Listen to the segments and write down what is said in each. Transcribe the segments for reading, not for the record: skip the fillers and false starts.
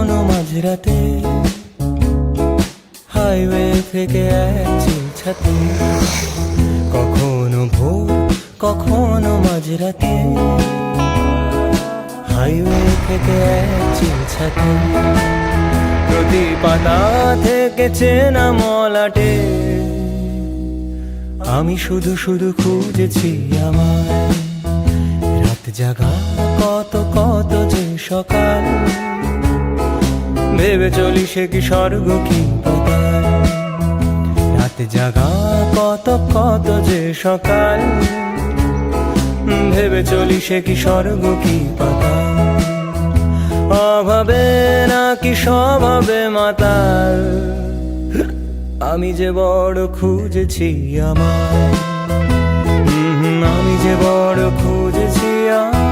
কখনো মাঝরাতে হাইওয়ে থেকে এক চিলছাতে, কখনো ভোর কখনো মাঝরাতে হাইওয়ে থেকে এক চিলছাতে, প্রতি পাতা থেকে চেনা মলাটে আমি শুধু শুধু খুঁজেছি আমায়। রাত জাগা কত কত যে সকাল, ভেবে চলি সে কি স্বর্গ কি পাতাল। রাত জাগা কত কত যে সকাল, ভেবে চলি সে কি স্বর্গ কি পাতাল। অভাবে নাকি স্বভাবে মাতাল, আমি যে বড় খুঁজেছি আমায়। আমি যে বড় খুঁজেছি আমায়।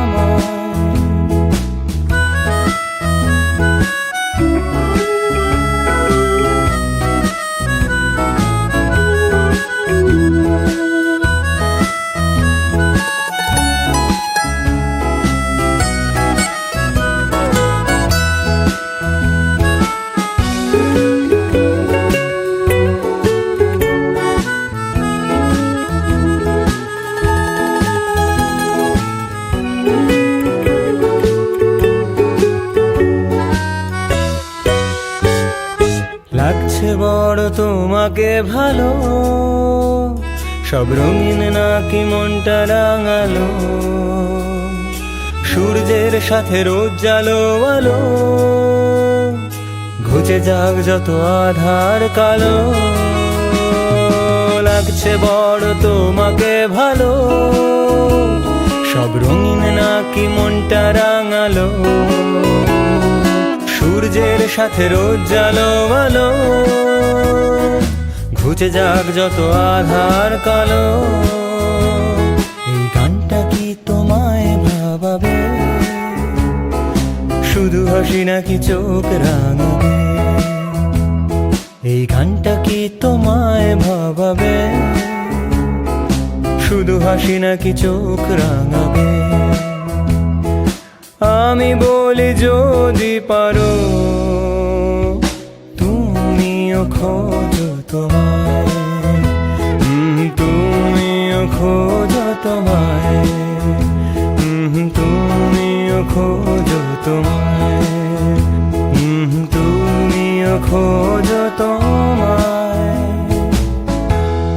লাগছে বড় তোমাকে ভালো, সব রঙিন নাকি মনটা রাঙালো, সূর্যের সাথে রোদ জালো আলো, ঘুচে যাক যত আধার কালো। লাগছে বড় তোমাকে ভালো, সব রঙিন নাকি মনটা রাঙালো, সূর্যের সাথে রোদ জালো আলো, ঘুচে যাক যত আধার কালো। এই গানটা কি তোমায় ভাবাবে, শুধু হাসি নাকি চোখ রাঙাবে? এই গানটা কি তোমায় ভাবাবে, শুধু হাসি নাকি চোখ রাঙাবে? আমি বলি যদি পারো তুমিও খোঁজো তোমায়, তুমিও খোঁজো তোমায়, তুমিও খোঁজো তোমায়, তুমিও খোঁজো তোমায়।